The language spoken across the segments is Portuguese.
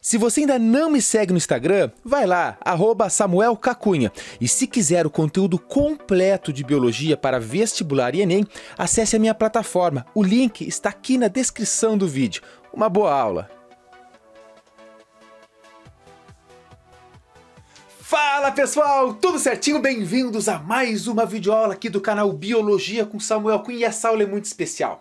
Se você ainda não me segue no Instagram, vai lá, @SamuelCacunha. E se quiser o conteúdo completo de biologia para vestibular e Enem, acesse a minha plataforma. O link está aqui na descrição do vídeo. Uma boa aula! Fala pessoal, tudo certinho? Bem-vindos a mais uma videoaula aqui do canal Biologia com Samuel Cunha. E essa aula é muito especial,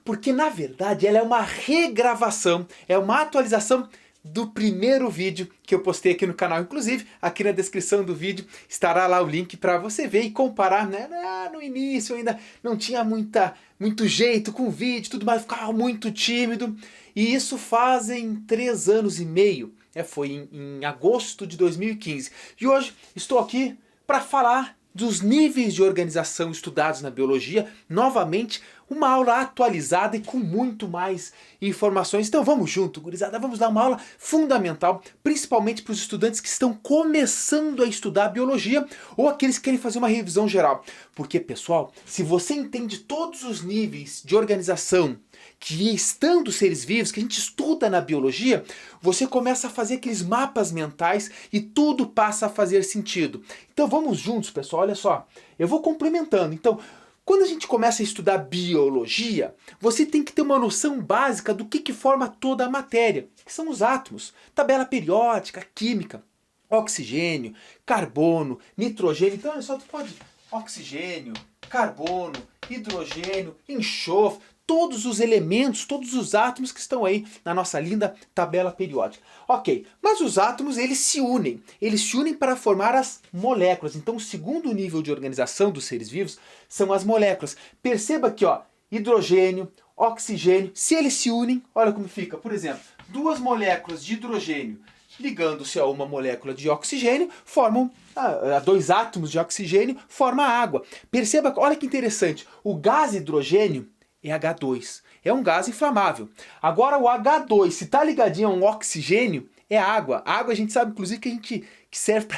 porque na verdade ela é uma regravação, é uma atualização do primeiro vídeo que eu postei aqui no canal. Inclusive, aqui na descrição do vídeo estará lá o link para você ver e comparar, né? No início ainda não tinha muito jeito com o vídeo, tudo mais, ficava muito tímido. E isso fazem 3 anos e meio. Foi em agosto de 2015. E hoje estou aqui para falar dos níveis de organização estudados na biologia. Novamente, uma aula atualizada e com muito mais informações. Então vamos junto, gurizada, vamos dar uma aula fundamental, principalmente para os estudantes que estão começando a estudar biologia ou aqueles que querem fazer uma revisão geral. Porque, pessoal, se você entende todos os níveis de organização que estão dos seres vivos, que a gente estuda na biologia, você começa a fazer aqueles mapas mentais e tudo passa a fazer sentido. Então vamos juntos, pessoal, olha só, eu vou complementando. Então, quando a gente começa a estudar biologia, você tem que ter uma noção básica do que forma toda a matéria, que são os átomos, tabela periódica, química, oxigênio, carbono, nitrogênio. Então, olha só, tu pode oxigênio, carbono, hidrogênio, enxofre, todos os elementos, todos os átomos que estão aí na nossa linda tabela periódica. Ok, mas os átomos eles se unem para formar as moléculas. Então o segundo nível de organização dos seres vivos são as moléculas. Perceba que ó, hidrogênio, oxigênio, se eles se unem, olha como fica. Por exemplo, 2 moléculas de hidrogênio ligando-se a uma molécula de oxigênio, formam 2 átomos de oxigênio, forma a água. Perceba, olha que interessante, o gás hidrogênio é H2. É um gás inflamável. Agora o H2, se está ligadinho a um oxigênio, é água. A água a gente sabe, inclusive, que serve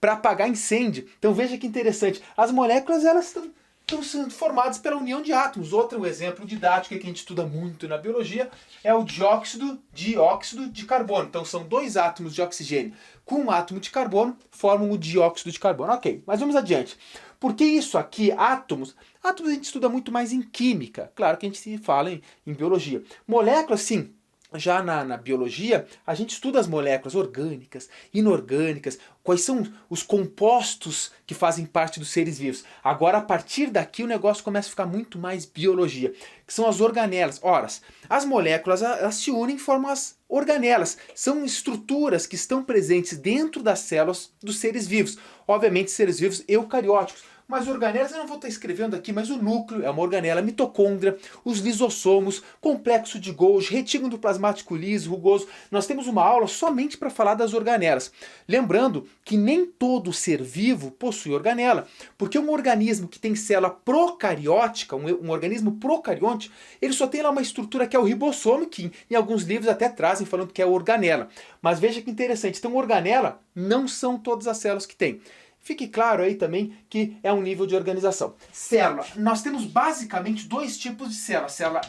para apagar incêndio. Então veja que interessante. As moléculas elas estão sendo formadas pela união de átomos. Outro exemplo didático que a gente estuda muito na biologia é o dióxido de carbono. Então são 2 átomos de oxigênio com um átomo de carbono, formam o dióxido de carbono. Ok, mas vamos adiante. Porque isso aqui, átomos a gente estuda muito mais em química. Claro que a gente se fala em biologia. Moléculas, sim. Já na biologia, a gente estuda as moléculas orgânicas, inorgânicas, quais são os compostos que fazem parte dos seres vivos. Agora, a partir daqui, o negócio começa a ficar muito mais biologia, que são as organelas. Ora, as moléculas elas se unem e formam as organelas. São estruturas que estão presentes dentro das células dos seres vivos. Obviamente, seres vivos eucarióticos. Mas organelas eu não vou estar escrevendo aqui, mas o núcleo é uma organela, mitocôndria, os lisossomos, complexo de Golgi, retículo endoplasmático liso, rugoso. Nós temos uma aula somente para falar das organelas. Lembrando que nem todo ser vivo possui organela, porque um organismo que tem célula procariótica, um organismo procarionte, ele só tem lá uma estrutura que é o ribossomo, que em alguns livros até trazem falando que é organela. Mas veja que interessante, então organela não são todas as células que tem. Fique claro aí também que é um nível de organização. Célula. Nós temos basicamente 2 tipos de célula. A célula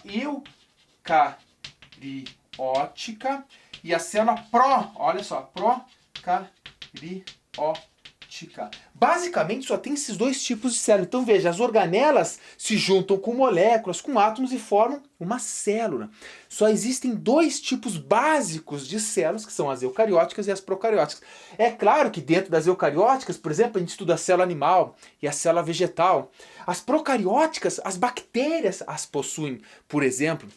eucariótica e a célula olha só, procariótica. Basicamente só tem esses 2 tipos de célula. Então veja, as organelas se juntam com moléculas, com átomos e formam uma célula. Só existem 2 tipos básicos de células, que são as eucarióticas e as procarióticas. É claro que dentro das eucarióticas, por exemplo, a gente estuda a célula animal e a célula vegetal. As procarióticas, as bactérias as possuem, por exemplo.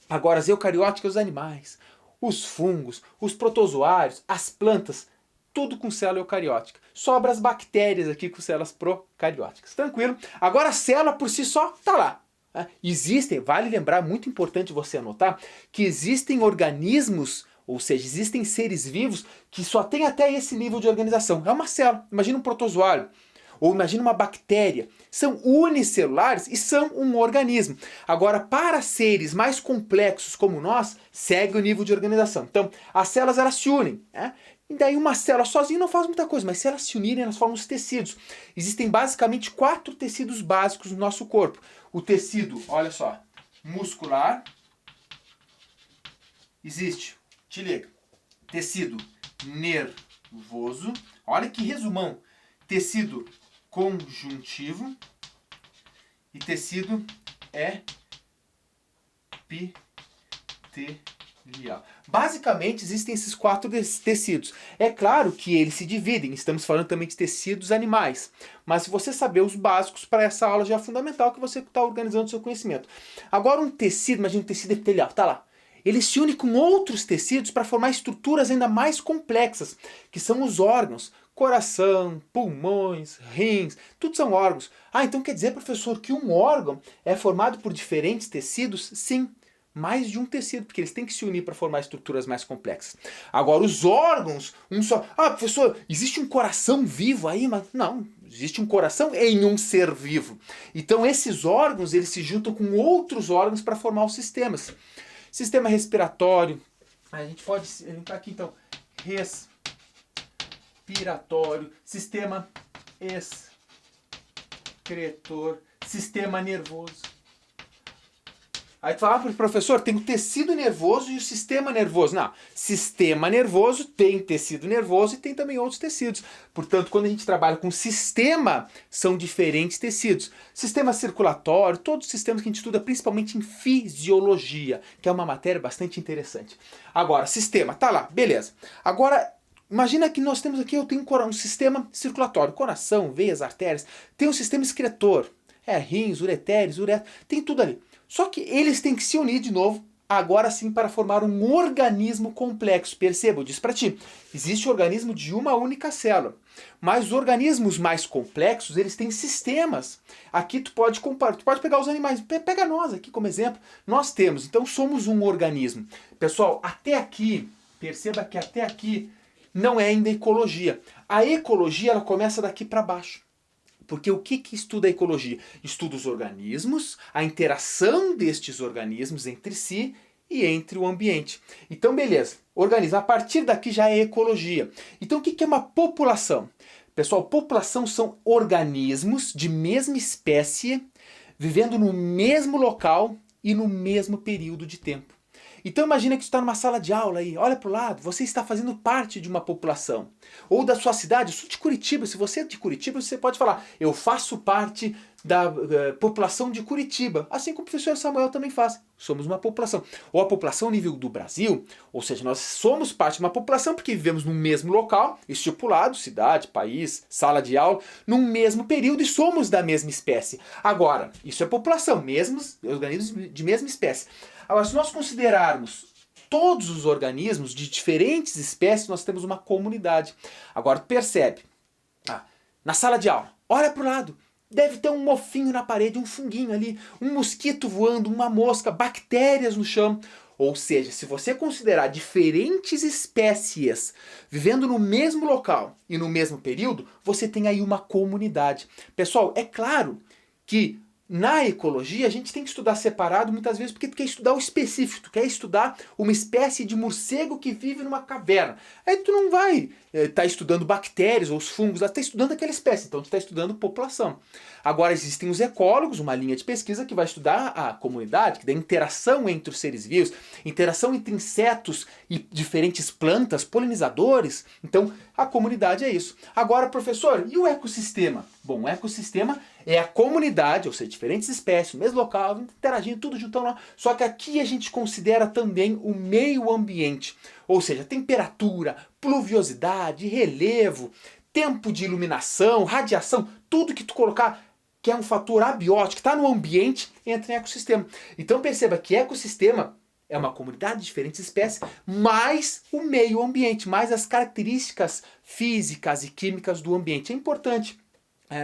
Agora as eucarióticas, os animais, os fungos, os protozoários, as plantas, tudo com célula eucariótica. Sobra as bactérias aqui com células procarióticas. Tranquilo? Agora a célula por si só está lá. Existem, vale lembrar, muito importante você anotar, que existem organismos, ou seja, existem seres vivos que só têm até esse nível de organização. É uma célula. Imagina um protozoário. Ou imagina uma bactéria. São unicelulares e são um organismo. Agora, para seres mais complexos como nós, segue o nível de organização. Então, as células elas se unem. E daí uma célula sozinha não faz muita coisa, mas se elas se unirem, elas formam os tecidos. Existem basicamente 4 tecidos básicos no nosso corpo. O tecido, olha só, muscular. Existe, te liga. tecido nervoso, olha que resumão, tecido conjuntivo e tecido epitelial. Basicamente existem esses 4 tecidos. É claro que eles se dividem, estamos falando também de tecidos animais, mas se você saber os básicos para essa aula já é fundamental que você está organizando o seu conhecimento. Agora um tecido, imagina um tecido epitelial, tá lá. Ele se une com outros tecidos para formar estruturas ainda mais complexas, que são os órgãos. Coração, pulmões, rins, tudo são órgãos. Ah, então quer dizer, professor, que um órgão é formado por diferentes tecidos? Sim, mais de um tecido, porque eles têm que se unir para formar estruturas mais complexas. Agora, os órgãos, um só... Ah, professor, existe um coração vivo aí? Mas não, existe um coração em um ser vivo. Então, esses órgãos, eles se juntam com outros órgãos para formar os sistemas. Sistema respiratório, a gente pode entrar aqui então, respiratório, sistema excretor, sistema nervoso. Aí tu fala, professor, tem o tecido nervoso e o sistema nervoso. Não, sistema nervoso tem tecido nervoso e tem também outros tecidos. Portanto, quando a gente trabalha com sistema, são diferentes tecidos. Sistema circulatório, todos os sistemas que a gente estuda principalmente em fisiologia, que é uma matéria bastante interessante. Agora, sistema, tá lá, beleza. Agora, imagina que nós temos aqui, eu tenho um sistema circulatório, coração, veias, artérias, tem um sistema excretor, rins, ureteres, uretra, tem tudo ali. Só que eles têm que se unir de novo, agora sim, para formar um organismo complexo. Perceba, eu disse para ti, existe um organismo de uma única célula. Mas os organismos mais complexos, eles têm sistemas. Aqui tu pode comparar, tu pode pegar os animais, pega nós aqui como exemplo. Nós temos, então somos um organismo. Pessoal, até aqui, perceba que até aqui não é ainda ecologia. A ecologia, ela começa daqui para baixo. Porque o que estuda a ecologia? Estuda os organismos, a interação destes organismos entre si e entre o ambiente. Então, beleza, organismo. A partir daqui já é ecologia. Então, o que é uma população? Pessoal, população são organismos de mesma espécie, vivendo no mesmo local e no mesmo período de tempo. Então imagina que você está numa sala de aula aí, olha para o lado, você está fazendo parte de uma população. Ou da sua cidade, eu sou de Curitiba, se você é de Curitiba, você pode falar, eu faço parte da população de Curitiba, assim como o professor Samuel também faz. Somos uma população. Ou a população nível do Brasil, ou seja, nós somos parte de uma população porque vivemos no mesmo local, estipulado, cidade, país, sala de aula, num mesmo período e somos da mesma espécie. Agora, isso é população, mesmos organismos de mesma espécie. Agora, se nós considerarmos todos os organismos de diferentes espécies, nós temos uma comunidade. Agora, percebe, na sala de aula, olha para o lado, deve ter um mofinho na parede, um funguinho ali, um mosquito voando, uma mosca, bactérias no chão. Ou seja, se você considerar diferentes espécies vivendo no mesmo local e no mesmo período, você tem aí uma comunidade. Pessoal, é claro que na ecologia a gente tem que estudar separado muitas vezes porque tu quer estudar o específico, tu quer estudar uma espécie de morcego que vive numa caverna. Aí tu não vai estar estudando bactérias ou os fungos, tu está estudando aquela espécie, então tu está estudando população. Agora existem os ecólogos, uma linha de pesquisa que vai estudar a comunidade, que dá interação entre os seres vivos, interação entre insetos e diferentes plantas, polinizadores. Então a comunidade é isso. Agora, professor, e o ecossistema? Bom, o ecossistema é a comunidade, ou seja, diferentes espécies, o mesmo local, interagindo, tudo juntão lá. Só que aqui a gente considera também o meio ambiente. Ou seja, temperatura, pluviosidade, relevo, tempo de iluminação, radiação, tudo que tu colocar que é um fator abiótico, que está no ambiente, entra em ecossistema. Então perceba que ecossistema é uma comunidade de diferentes espécies, mais o meio ambiente, mais as características físicas e químicas do ambiente. É importante.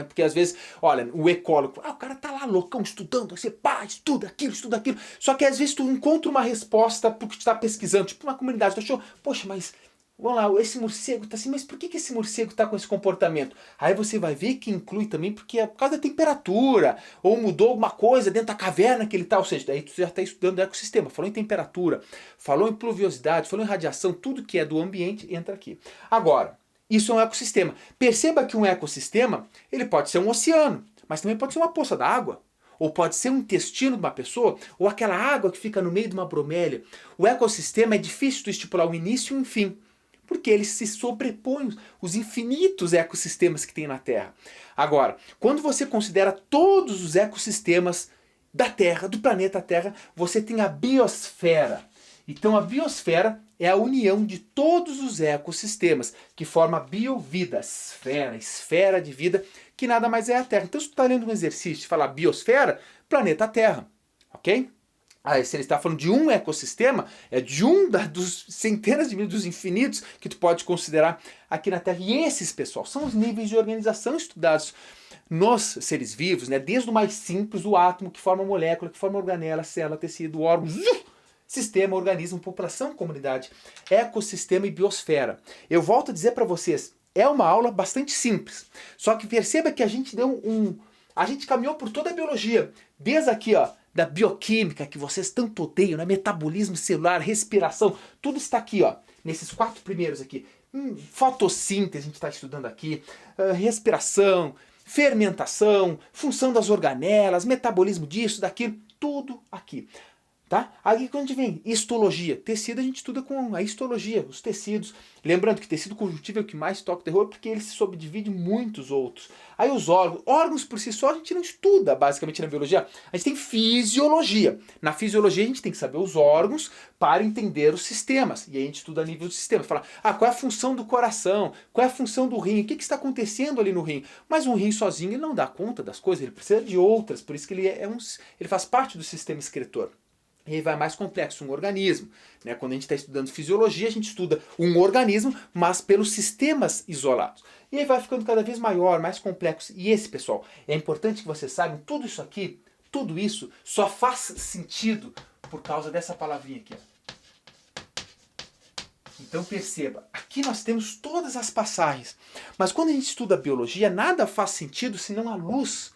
Porque às vezes, olha, o ecólogo, o cara tá lá loucão estudando, você estuda aquilo, estuda aquilo. Só que às vezes tu encontra uma resposta porque tu tá pesquisando, tipo uma comunidade, tu achou, poxa, mas vamos lá, esse morcego tá assim, mas por que esse morcego tá com esse comportamento? Aí você vai ver que inclui também porque é por causa da temperatura, ou mudou alguma coisa dentro da caverna que ele tá, ou seja, daí tu já tá estudando o ecossistema, falou em temperatura, falou em pluviosidade, falou em radiação, tudo que é do ambiente entra aqui. Agora, isso é um ecossistema. Perceba que um ecossistema, ele pode ser um oceano, mas também pode ser uma poça d'água. Ou pode ser um intestino de uma pessoa, ou aquela água que fica no meio de uma bromélia. O ecossistema é difícil de estipular o início e o fim. Porque eles se sobrepõem os infinitos ecossistemas que tem na Terra. Agora, quando você considera todos os ecossistemas da Terra, do planeta Terra, você tem a biosfera. Então a biosfera é a união de todos os ecossistemas, que forma a biovida, esfera de vida, que nada mais é a Terra. Então se tu está lendo um exercício de falar biosfera, planeta Terra, ok? Aí, se ele está falando de um ecossistema, é de dos centenas de mil, dos infinitos que tu pode considerar aqui na Terra. E esses, pessoal, são os níveis de organização estudados nos seres vivos, né? Desde o mais simples, o átomo, que forma a molécula, que forma a organela, célula, tecido, órgão, sistema, organismo, população, comunidade, ecossistema e biosfera. Eu volto a dizer para vocês, é uma aula bastante simples. Só que perceba que a gente a gente caminhou por toda a biologia, desde aqui, ó, da bioquímica, que vocês tanto odeiam, né? Metabolismo celular, respiração, tudo está aqui, ó, nesses 4 primeiros aqui. Fotossíntese, a gente está estudando aqui, respiração, fermentação, função das organelas, metabolismo disso, daquilo, tudo aqui. Tá? Aí quando a gente vem histologia, tecido a gente estuda com a histologia, os tecidos. Lembrando que tecido conjuntivo é o que mais toca o terror, porque ele se subdivide em muitos outros. Aí os órgãos por si só a gente não estuda basicamente na biologia. A gente tem fisiologia. Na fisiologia a gente tem que saber os órgãos para entender os sistemas. E aí a gente estuda a nível do sistema. Fala, qual é a função do coração? Qual é a função do rim? O que está acontecendo ali no rim? Mas um rim sozinho ele não dá conta das coisas, ele precisa de outras. Por isso que ele faz parte do sistema excretor. E aí vai mais complexo, um organismo. Né? Quando a gente está estudando fisiologia, a gente estuda um organismo, mas pelos sistemas isolados. E aí vai ficando cada vez maior, mais complexo. E esse, pessoal, é importante que vocês saibam, tudo isso aqui, tudo isso só faz sentido por causa dessa palavrinha aqui. Então perceba, aqui nós temos todas as passagens. Mas quando a gente estuda biologia, nada faz sentido senão a luz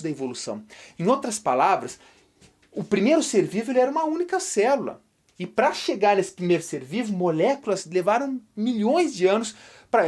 da evolução. Em outras palavras, o primeiro ser vivo ele era uma única célula. E para chegar nesse primeiro ser vivo, moléculas levaram milhões de anos.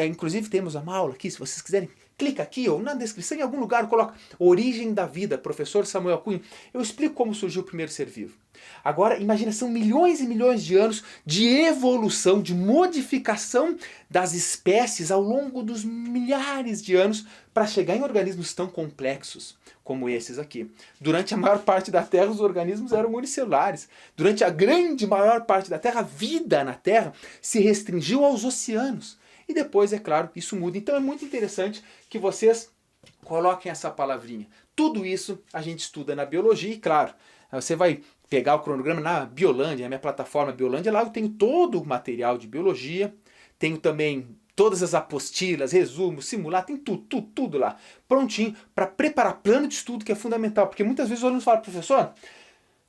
Inclusive temos uma aula aqui, se vocês quiserem, clica aqui ou na descrição, em algum lugar, coloca Origem da Vida, professor Samuel Cunha. Eu explico como surgiu o primeiro ser vivo. Agora, imagina, são milhões e milhões de anos de evolução, de modificação das espécies ao longo dos milhares de anos para chegar em organismos tão complexos como esses aqui. Durante a maior parte da Terra, os organismos eram unicelulares. Durante a grande maior parte da Terra, a vida na Terra se restringiu aos oceanos. E depois, é claro, isso muda. Então é muito interessante que vocês coloquem essa palavrinha. Tudo isso a gente estuda na biologia e, claro, você vai pegar o cronograma na Biolândia, a minha plataforma Biolândia, lá eu tenho todo o material de biologia, tenho também todas as apostilas, resumos, simulado, tem tudo lá, prontinho para preparar plano de estudo, que é fundamental, porque muitas vezes os alunos falam, professor,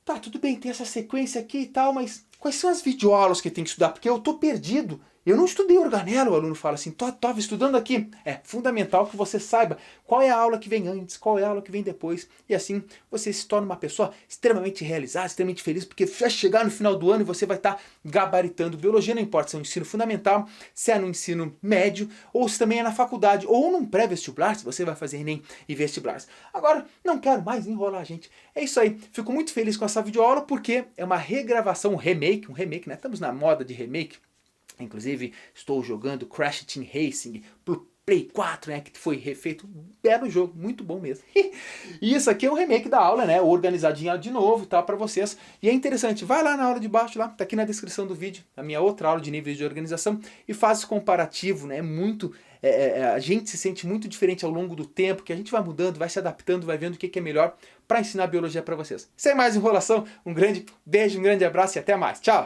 tá, tudo bem, tem essa sequência aqui e tal, mas quais são as videoaulas que tem que estudar? Porque eu tô perdido. Eu não estudei organela, o aluno fala assim, estava estudando aqui. É fundamental que você saiba qual é a aula que vem antes, qual é a aula que vem depois. E assim você se torna uma pessoa extremamente realizada, extremamente feliz, porque vai chegar no final do ano e você vai estar gabaritando biologia, não importa se é no ensino fundamental, se é no ensino médio, ou se também é na faculdade, ou num pré-vestibular, se você vai fazer ENEM e vestibulares. Agora, não quero mais enrolar, gente. É isso aí. Fico muito feliz com essa videoaula, porque é uma regravação, um remake, né? Estamos na moda de remake. Inclusive, estou jogando Crash Team Racing pro Play 4, né, que foi refeito, belo jogo, muito bom mesmo. E isso aqui é um remake da aula, né, organizadinha de novo, tá, para vocês. E é interessante, vai lá na aula de baixo, lá, tá aqui na descrição do vídeo, a minha outra aula de níveis de organização, e faz esse comparativo, né, a gente se sente muito diferente ao longo do tempo, que a gente vai mudando, vai se adaptando, vai vendo o que é melhor para ensinar biologia para vocês. Sem mais enrolação, um grande beijo, um grande abraço e até mais. Tchau!